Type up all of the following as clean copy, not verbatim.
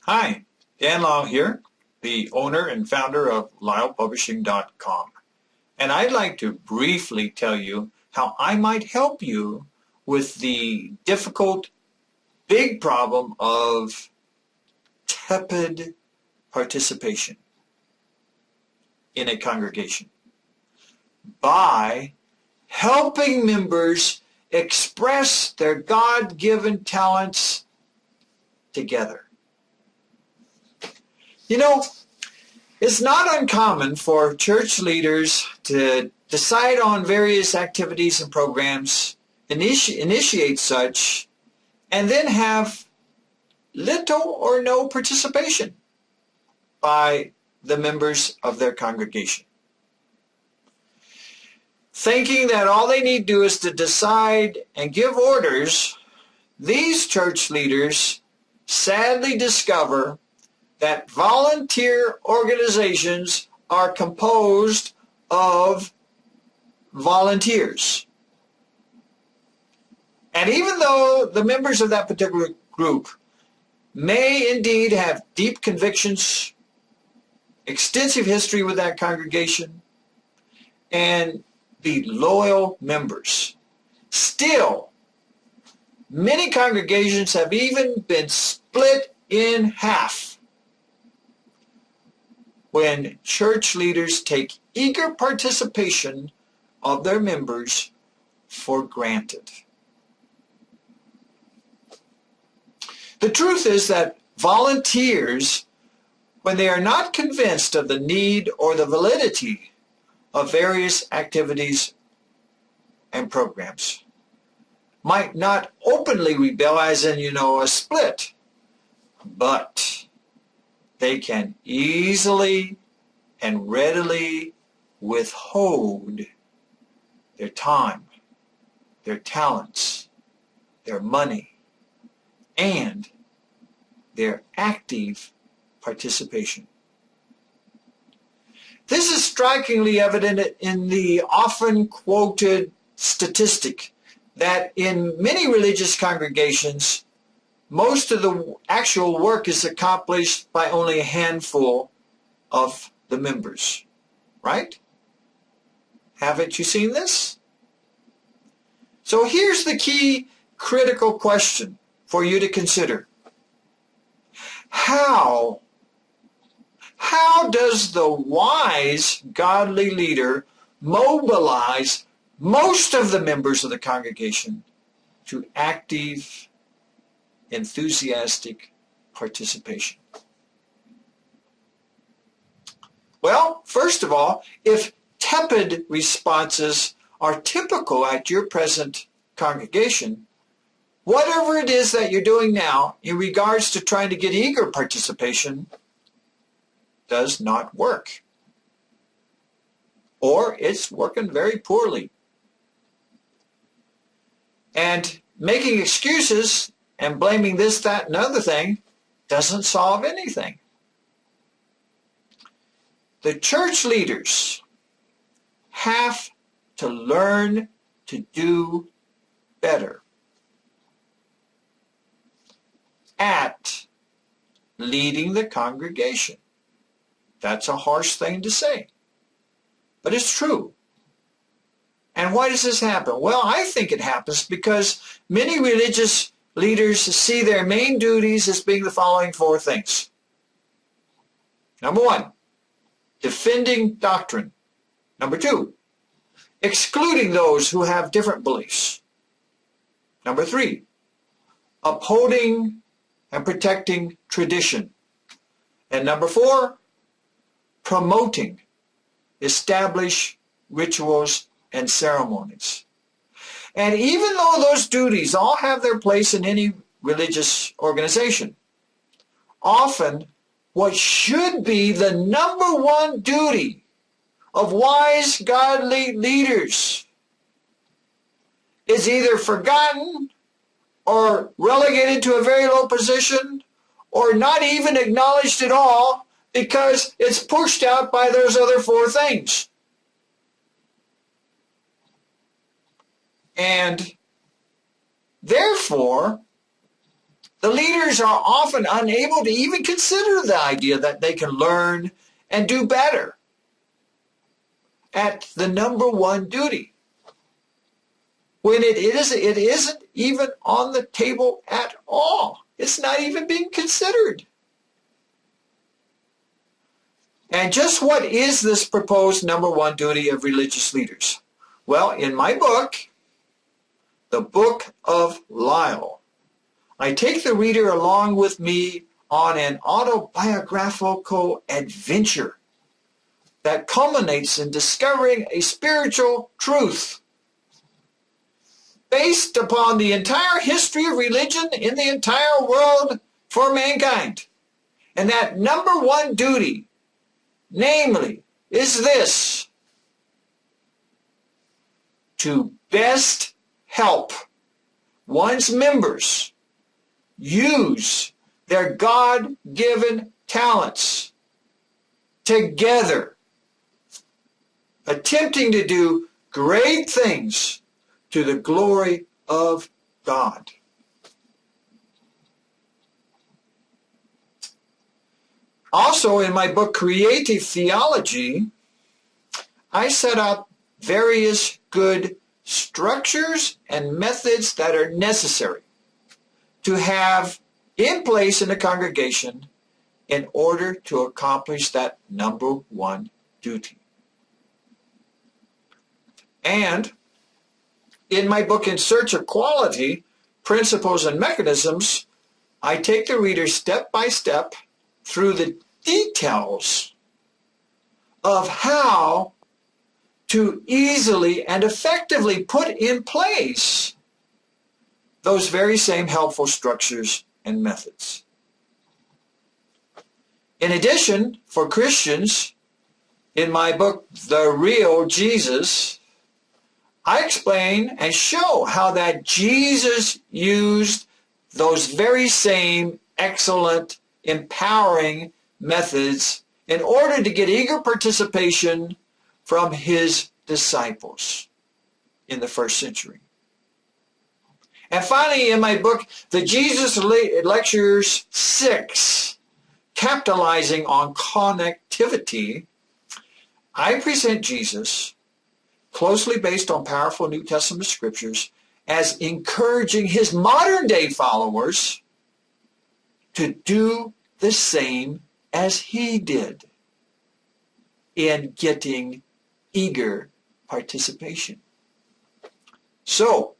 Hi, Dan Lau here, the owner and founder of LylePublishing.com. And I'd like to briefly tell you how I might help you with the difficult, big problem of tepid participation in a congregation by helping members express their God-given talents together. You know, it's not uncommon for church leaders to decide on various activities and programs, initiate such, and then have little or no participation by the members of their congregation. Thinking that all they need to do is to decide and give orders, these church leaders sadly discover that volunteer organizations are composed of volunteers. And even though the members of that particular group may indeed have deep convictions, extensive history with that congregation, and be loyal members, still, many congregations have even been split in half when church leaders take eager participation of their members for granted. The truth is that volunteers, when they are not convinced of the need or the validity of various activities and programs, might not openly rebel as in, a split, but they can easily and readily withhold their time, their talents, their money, and their active participation. This is strikingly evident in the often quoted statistic that in many religious congregations, most of the actual work is accomplished by only a handful of the members, right? Haven't you seen this? So here's the key critical question for you to consider. How does the wise, godly leader mobilize most of the members of the congregation to active, enthusiastic participation? Well, first of all, if tepid responses are typical at your present congregation, whatever it is that you're doing now in regards to trying to get eager participation does not work. Or it's working very poorly. And making excuses and blaming this, that, and other thing doesn't solve anything. The church leaders have to learn to do better at leading the congregation. That's a harsh thing to say, but it's true. And why does this happen? Well, I think it happens because many religious leaders see their main duties as being the following four things. Number one, defending doctrine. Number two, excluding those who have different beliefs. Number three, upholding and protecting tradition. And number four, promoting established rituals and ceremonies. And even though those duties all have their place in any religious organization, often what should be the number one duty of wise, godly leaders is either forgotten or relegated to a very low position or not even acknowledged at all because it's pushed out by those other four things. And therefore, The leaders are often unable to even consider the idea that they can learn and do better at the number one duty, when it isn't even on the table at all. It's not even being considered. And just what is this proposed number one duty of religious leaders? Well, in my book, The Book of Lyle, I take the reader along with me on an autobiographical adventure that culminates in discovering a spiritual truth based upon the entire history of religion in the entire world for mankind. And that number one duty, namely, is this: to best help one's members use their God-given talents together, attempting to do great things to the glory of God. Also, in my book, Creative Theology, I set out various good structures and methods that are necessary to have in place in the congregation in order to accomplish that number one duty. And in my book, In Search of Quality, Principles and Mechanisms, I take the reader step by step through the details of how to easily and effectively put in place those very same helpful structures and methods. In addition, for Christians, in my book, The Real Jesus, I explain and show how that Jesus used those very same excellent, empowering methods in order to get eager participation from his disciples in the first century. And finally, in my book, The Jesus Lectures 6, Capitalizing on Connectivity, I present Jesus, closely based on powerful New Testament scriptures, as encouraging his modern day followers to do the same as he did in getting eager participation. So,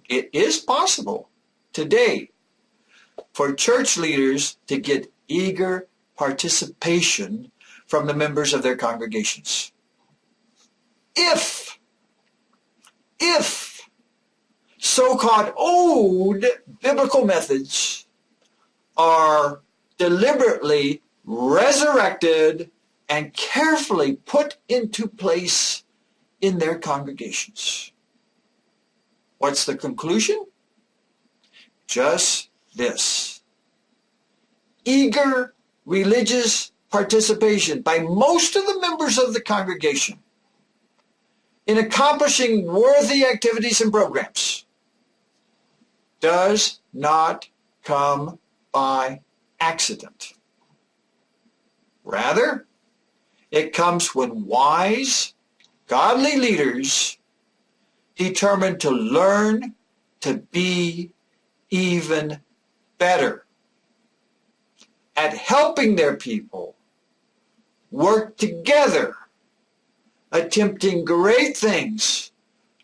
it is possible today for church leaders to get eager participation from the members of their congregations. If so-called old biblical methods are deliberately resurrected and carefully put into place in their congregations. What's the conclusion? Just this: eager religious participation by most of the members of the congregation in accomplishing worthy activities and programs does not come by accident. Rather, it comes when wise, godly leaders determined to learn to be even better at helping their people work together, attempting great things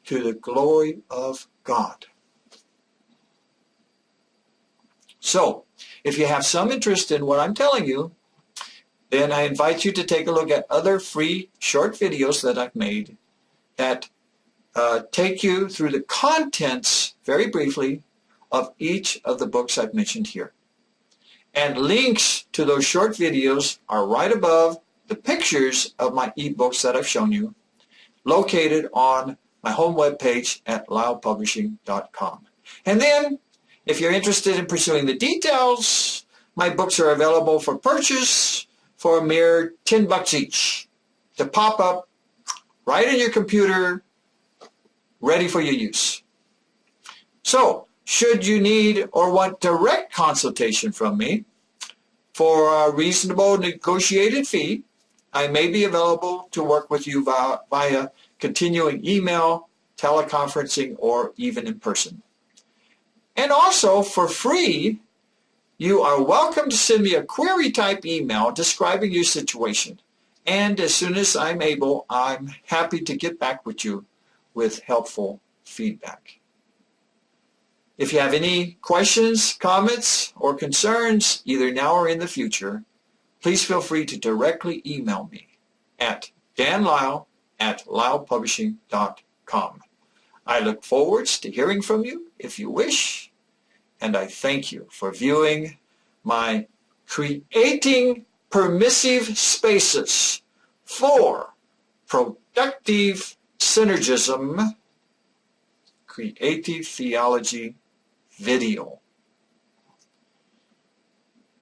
to the glory of God. So, if you have some interest in what I'm telling you, then I invite you to take a look at other free short videos that I've made that take you through the contents, very briefly, of each of the books I've mentioned here. And links to those short videos are right above the pictures of my ebooks that I've shown you, located on my home webpage at lylepublishing.com. And then, if you're interested in pursuing the details, my books are available for purchase for a mere $10 each to pop up right in your computer, ready for your use. So, Should you need or want direct consultation from me for a reasonable negotiated fee, I may be available to work with you via continuing email, teleconferencing, or even in person. And also, for free, you are welcome to send me a query-type email describing your situation. And as soon as I'm able, I'm happy to get back with you with helpful feedback. If you have any questions, comments, or concerns, either now or in the future, please feel free to directly email me at danlyle@lylepublishing.com. I look forward to hearing from you if you wish, and I thank you for viewing my Creating Permissive Spaces for Productive Synergism Creative Theology video.